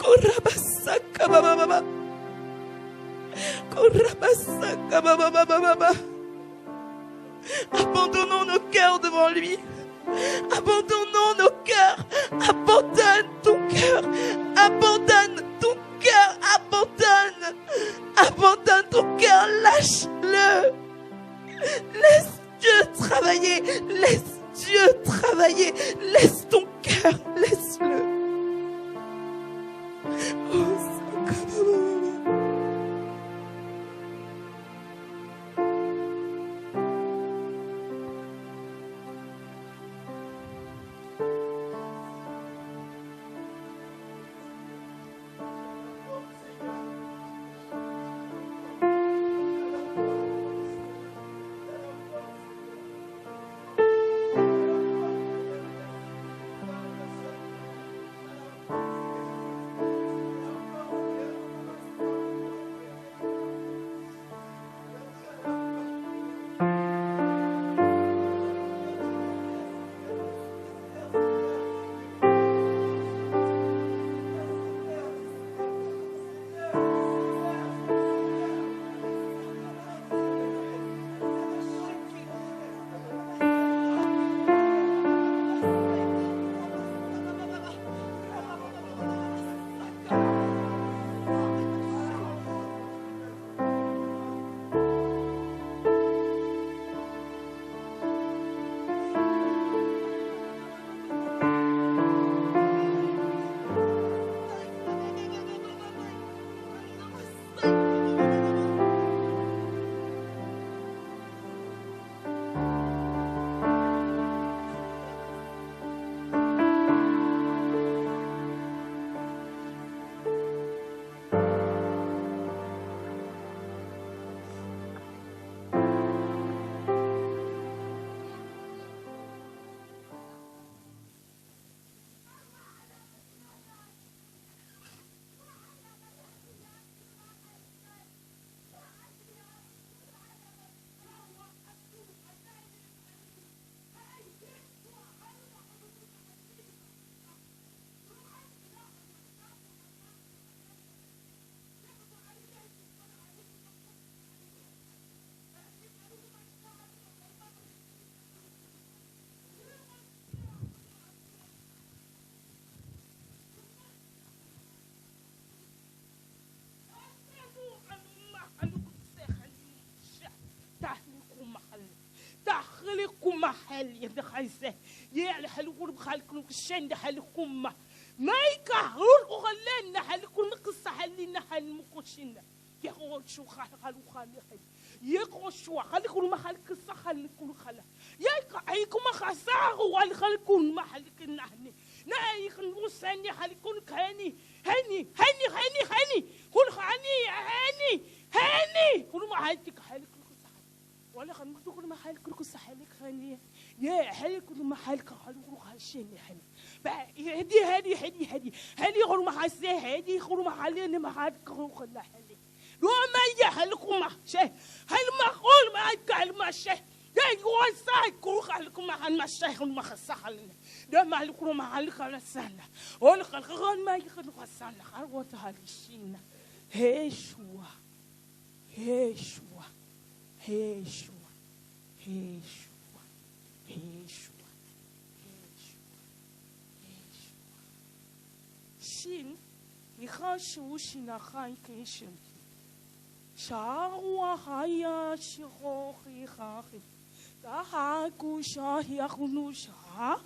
Korabasaka baba baba. Korabasaka baba baba baba. Abandonnons nos cœurs devant lui. Abandonnons nos cœurs. Abandonne ton cœur. Abandonne ton cœur. Abandonne. Abandonne ton cœur. Lâche-le. Laisse Dieu travailler. Laisse Dieu travailler. Laisse ton cœur. Laisse-le. Oh, محل يدخيسه يعلى حلقول بخالكم الشين حلكم ما يكهرون وخلينا حلكم قصة حلينا حل مقشنا يقول شو خالو خالي يقول شو خالكم ما خالك قصة خالكم خلا يقعيكم خساره والخالكم ما حلك النحني نايخ نوساني حلكم كاني هني هني هني هني كل خاني هني هني كل ما حلك حلك ولا خلنا كل ما حالك كل سحالك خانية يا حالك كل ما حالك خلوا خالشين حنا بقى هدي غير ما حسيه هدي غير ما حالين ما حالك خلا حالي لو ما يحلكم ما شيء هل ما قول ما يقال ما شيء يا يوسع كل خالكم ما حن ما شيء ما خسخلنا ده ما لكم ما حالك على السنة ولا خل ما يخلوا السنة خلوا تهالشين هيشوا هيشوا هيشوا هيشوا هيشوا هيشوا شين يخشوا شين خاين كيشن شاوا هيا شيخي خاخي تهاكو شاهي أخنو شا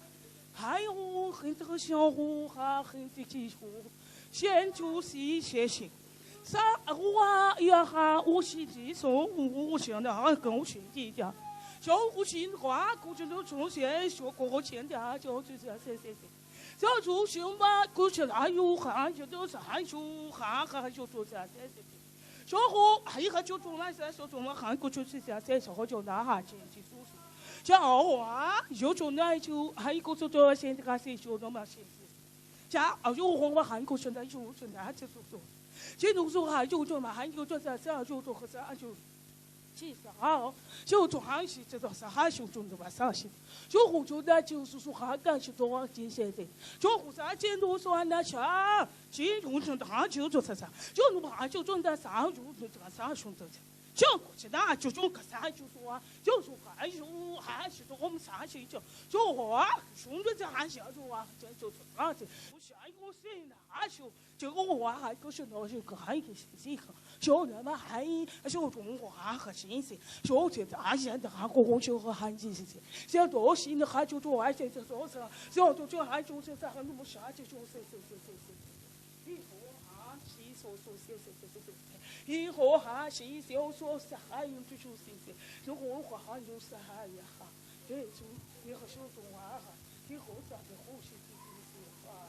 هايو خنت خشوا خاخي تكيشوا شين توسي شيشين sa rua ya ha u xi ji so u xian de ha跟u xi ji jia so u xin hua ku zhen de chu xie shuo guo qian de jiu zhi zhe xie so chu xian ba ku zhe la yu ha jiu de han shu ha jiu zhu zhe xie so hu hai ha jiu zhu na xie so zhu ma han ku zhu xie xie so jiu na ha ji ji su su jiao hua jiu zhu na jiu hai ku zhu zhe xie de ga xie jiu de ma xie jiao yu hong ba han ku zhen de jiu zhen de jiu su su这种说还就做嘛，还就做这就做和这就，气啥啊？就做行是这个啥哈修中的吧啥修，就胡就那就是说哈干是多少金现在，就胡啥监督说那啥，金中中的哈就做啥啥，就弄哈就中的啥就这个啥兄弟。就过去那就个啥就说啊，就说还是说我们啥去就我兄弟这还是要说啊，这就是啊这，我下一个谁那就这个我还个是那就个还个是个，就那么还就中国还和新鲜，就这大现在还个就和韩籍是这，现在多新的还就做而且这说是，就就还就是在很多啥就就是以后啊，细说以后哈细小说是还有这就是这我话还有是还呀哈，这就以后小动啊哈，以后咱们后续就是啊，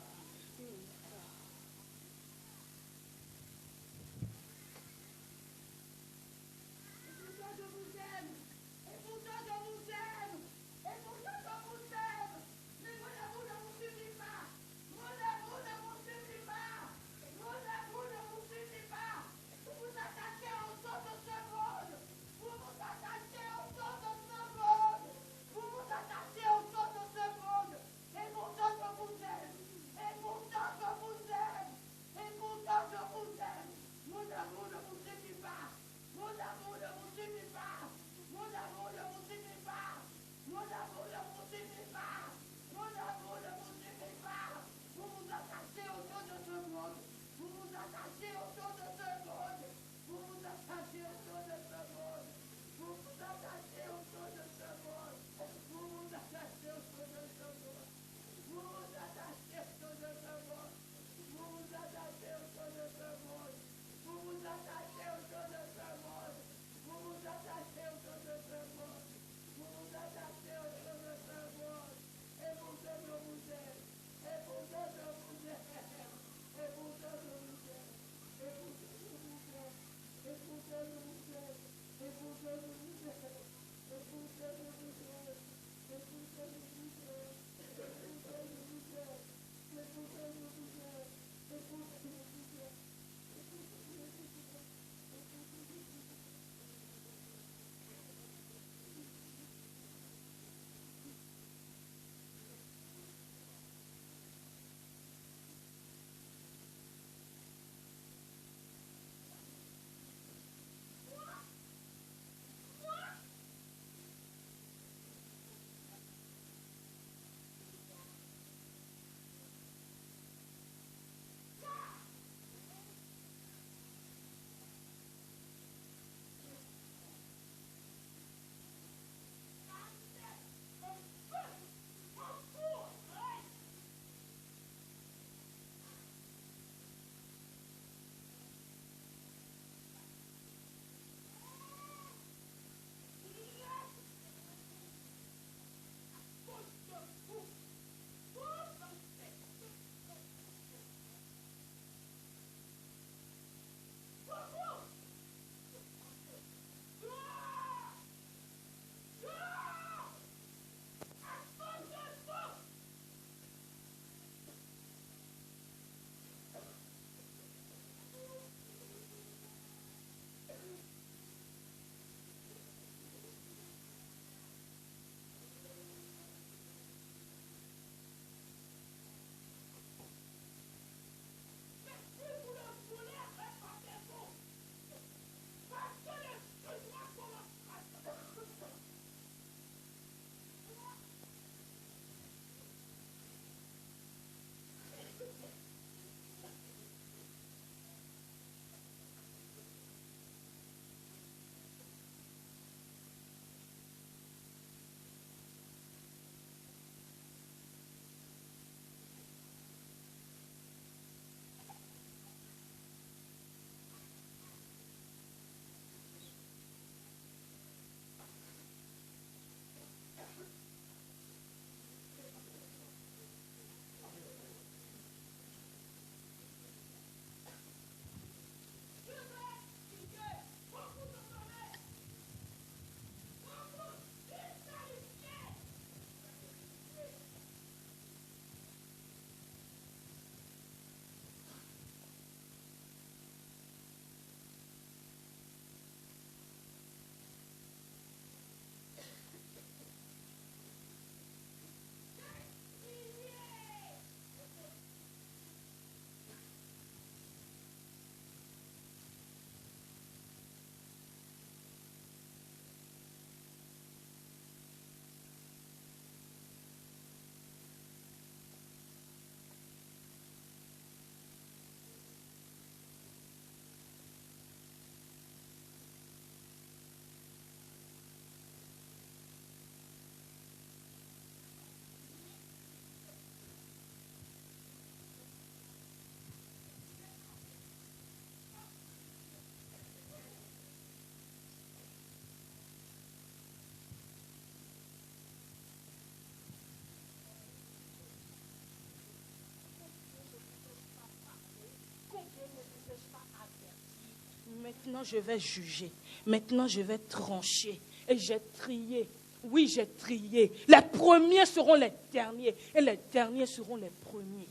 Maintenant, je vais juger. Maintenant, je vais trancher. Et j'ai trié. Oui, j'ai trié. Les premiers seront les derniers. Et les derniers seront les premiers.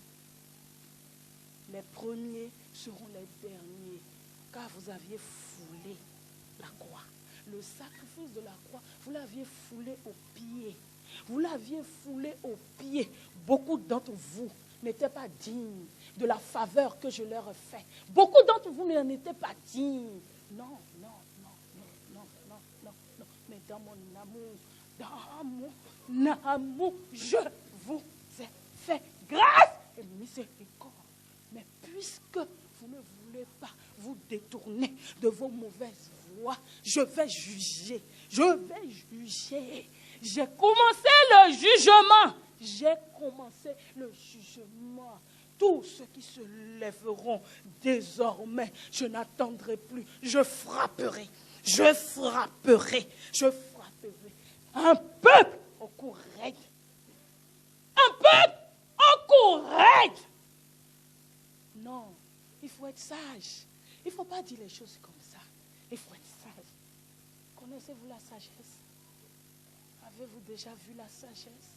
Les premiers seront les derniers. Car vous aviez foulé la croix. Le sacrifice de la croix, vous l'aviez foulé aux pieds. Vous l'aviez foulé aux pieds. Beaucoup d'entre vous n'étaient pas dignes de la faveur que je leur ai faite. Beaucoup d'entre vous n'en étaient pas dignes. Non, non, non, non, non, non, non, non. Mais dans mon amour, je vous ai fait grâce et miséricorde. Mais puisque vous ne voulez pas vous détourner de vos mauvaises voies, je vais juger. Je vais juger. J'ai commencé le jugement. J'ai commencé le jugement. Tous ceux qui se lèveront désormais, je n'attendrai plus. Je frapperai. Je frapperai. Je frapperai. Un peuple au cou raide. Un peuple au cou raide. Non, il faut être sage. Il ne faut pas dire les choses comme ça. Il faut être sage. Connaissez-vous la sagesse? Avez-vous déjà vu la sagesse?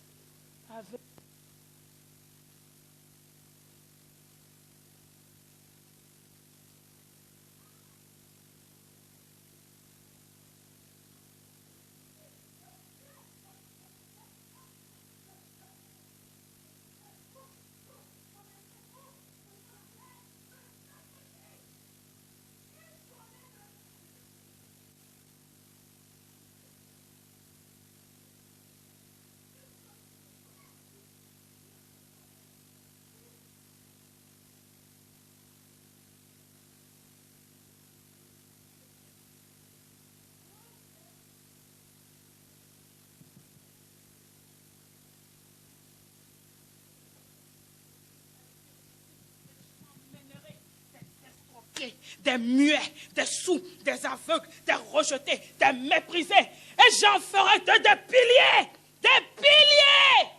Des muets, des sourds, des aveugles, des rejetés, des méprisés. Et j'en ferai des piliers. Des piliers.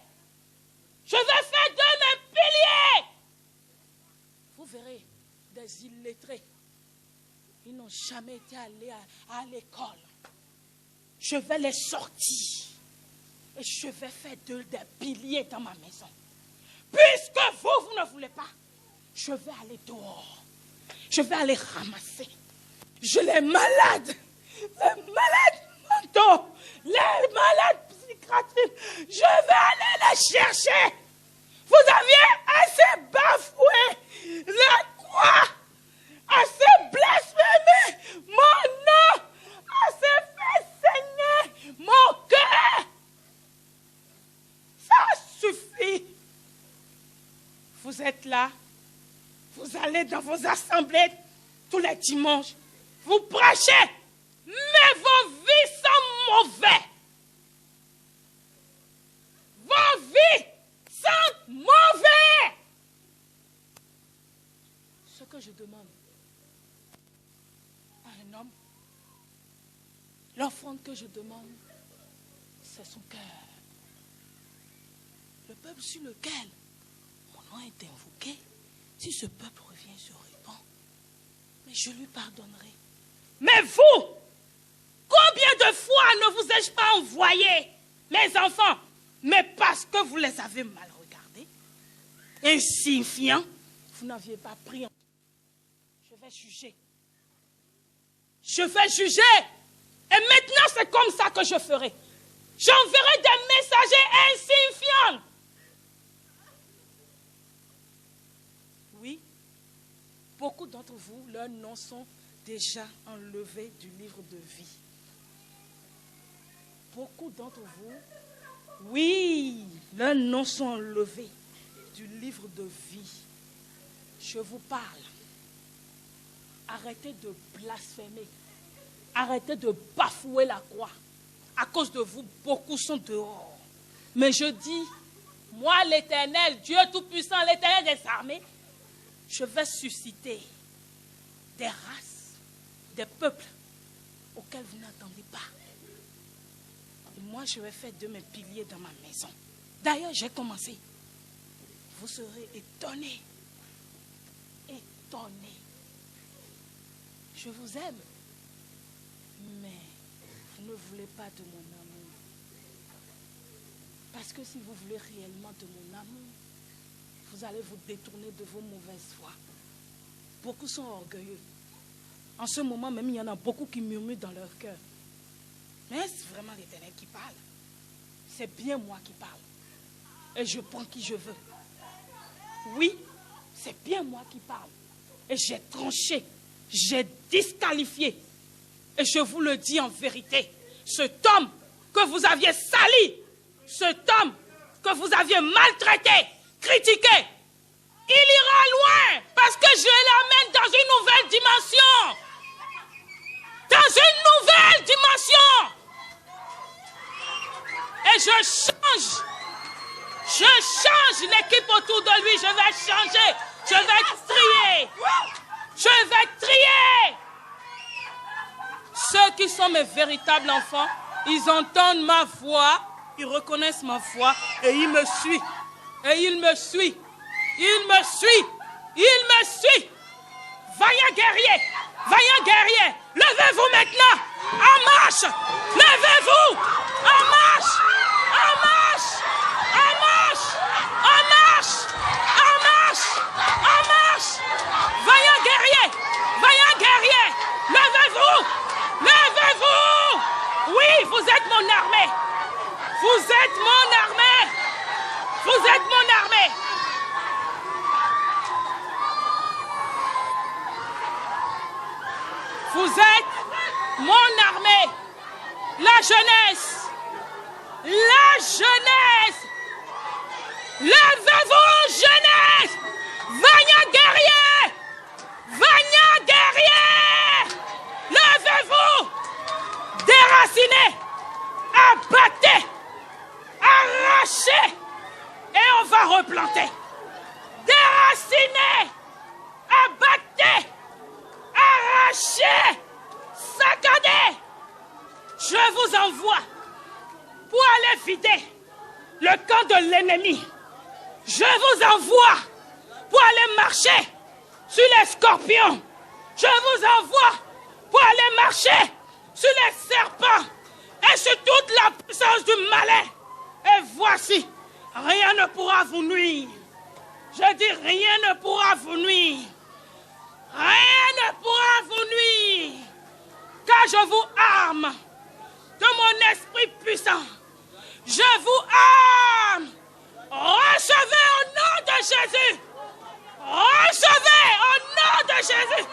Je vais faire d'eux mes piliers. Vous verrez des illettrés. Ils n'ont jamais été allés à l'école. Je vais les sortir. Et je vais faire d'eux des piliers dans ma maison. Puisque vous ne voulez pas, je vais aller dehors. Je vais aller ramasser. Les malades mentaux, les malades psychiatriques, je vais aller les chercher. Vous aviez assez bafoué la croix, assez blasphémé mon nom, assez fait saigner mon cœur. Ça suffit. Vous êtes là. Vous allez dans vos assemblées tous les dimanches. Vous prêchez. Mais vos vies sont mauvaises. Vos vies sont mauvaises. Ce que je demande à un homme, l'offrande que je demande, c'est son cœur. Le peuple sur lequel mon nom est invoqué, si ce peuple revient se répand, mais je lui pardonnerai. Mais vous, combien de fois ne vous ai-je pas envoyé, mes enfants, mais parce que vous les avez mal regardés, insignifiants, vous n'aviez pas pris en... Je vais juger. Je vais juger. Et maintenant, c'est comme ça que je ferai. J'enverrai des messagers insignifiants. Oui, beaucoup d'entre vous, leurs noms sont déjà enlevés du livre de vie. Beaucoup d'entre vous, oui, leurs noms sont enlevés du livre de vie. Je vous parle. Arrêtez de blasphémer. Arrêtez de bafouer la croix. À cause de vous, beaucoup sont dehors. Mais je dis, moi l'Éternel, Dieu Tout-Puissant, l'Éternel des armées, je vais susciter des races, des peuples auxquels vous n'attendez pas. Et moi, je vais faire de mes piliers dans ma maison. D'ailleurs, j'ai commencé. Vous serez étonnés. Étonnés. Je vous aime. Mais vous ne voulez pas de mon amour. Parce que si vous voulez réellement de mon amour, vous allez vous détourner de vos mauvaises voies. Beaucoup sont orgueilleux. En ce moment même, il y en a beaucoup qui murmurent dans leur cœur. Mais est-ce vraiment l'Éternel qui parle? C'est bien moi qui parle. Et je prends qui je veux. Oui, c'est bien moi qui parle. Et j'ai tranché, j'ai disqualifié. Et je vous le dis en vérité, cet homme que vous aviez sali, cet homme que vous aviez maltraité, critiqué, il ira loin parce que je l'amène dans une nouvelle dimension. Dans une nouvelle dimension. Et je change l'équipe autour de lui. Je vais changer. Je vais trier. Je vais trier. Ceux qui sont mes véritables enfants, ils entendent ma voix, ils reconnaissent ma voix et ils me suivent. Et ils me suivent. Il me suit. Il me suit. Vaillant guerrier. Vaillant guerrier. Levez-vous maintenant. En marche. Levez-vous. En marche. En marche. En marche. En marche. En marche. En marche. Vaillant guerrier. Vaillant guerrier. Levez-vous. Levez-vous. Oui, vous êtes mon armée. Vous êtes mon armée. Vous êtes mon armée. Vous êtes mon armée, la jeunesse, la jeunesse. Levez-vous, jeunesse, vaillant guerrier, vaillant guerrier. Levez-vous, déracinez, abattez, arrachez, et on va replanter. Déracinez, abattez, arrachez, saccadez. Je vous envoie pour aller vider le camp de l'ennemi. Je vous envoie pour aller marcher sur les scorpions. Je vous envoie pour aller marcher sur les serpents et sur toute la puissance du malin. Et voici, rien ne pourra vous nuire. Je dis, rien ne pourra vous nuire. Rien ne pourra vous nuire, car je vous arme de mon esprit puissant. Je vous arme. Recevez au nom de Jésus. Recevez au nom de Jésus.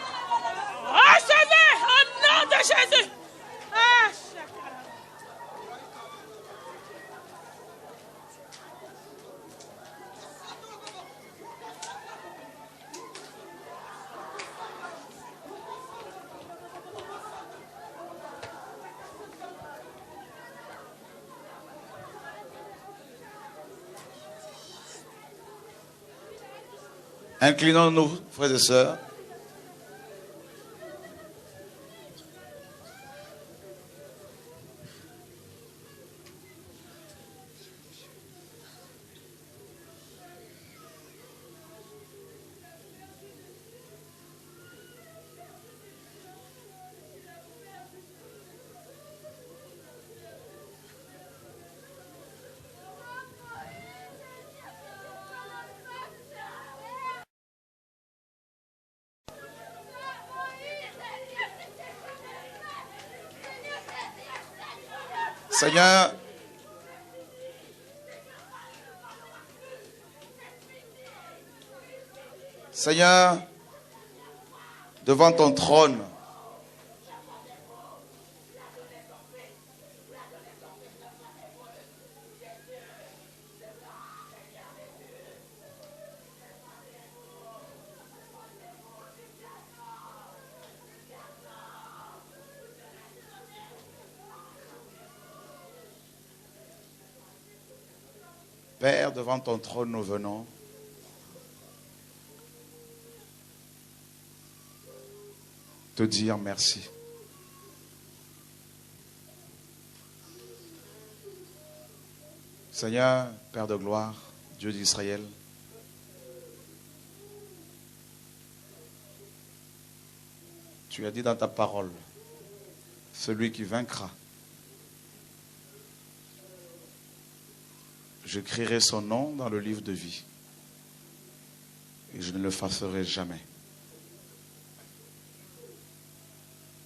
Recevez au nom de Jésus. Ah, Inclinons-nous, frères et sœurs. Seigneur, Seigneur, devant ton trône, Père, devant ton trône nous venons. Te dire merci. Seigneur, Père de gloire, Dieu d'Israël, Tu as dit dans ta parole, celui qui vaincra, j'écrirai son nom dans le livre de vie et je ne le l'effacerai jamais.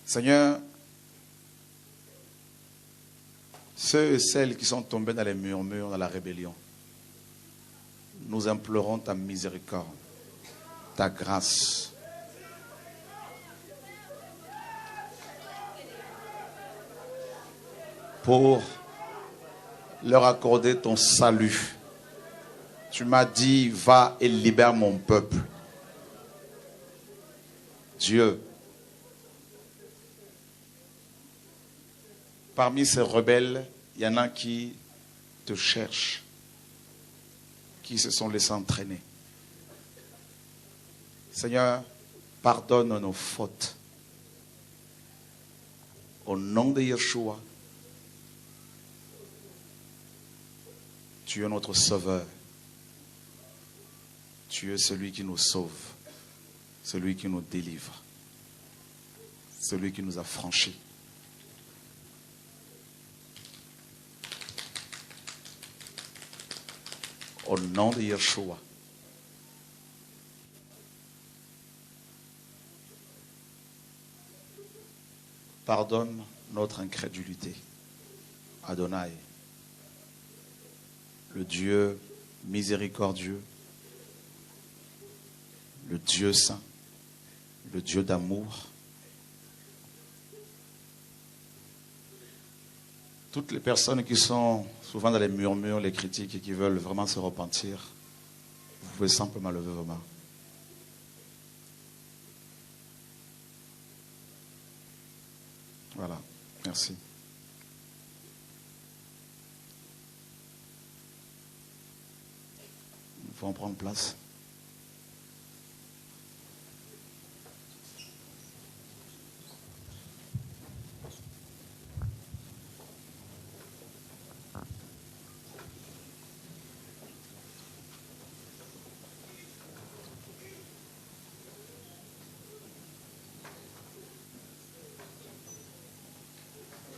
Seigneur, ceux et celles qui sont tombés dans les murmures, dans la rébellion, nous implorons ta miséricorde, ta grâce. Pour leur accorder ton salut. Tu m'as dit, va et libère mon peuple. Dieu, parmi ces rebelles, il y en a qui te cherchent, qui se sont laissés entraîner. Seigneur, pardonne nos fautes. Au nom de Yeshua, tu es notre sauveur. Tu es celui qui nous sauve, celui qui nous délivre, celui qui nous a franchis. Au nom de Yeshua. Pardonne notre incrédulité. Adonai, le Dieu miséricordieux, le Dieu saint, le Dieu d'amour. Toutes les personnes qui sont souvent dans les murmures, les critiques et qui veulent vraiment se repentir, vous pouvez simplement lever vos mains. Voilà, merci. Il faut en prendre place.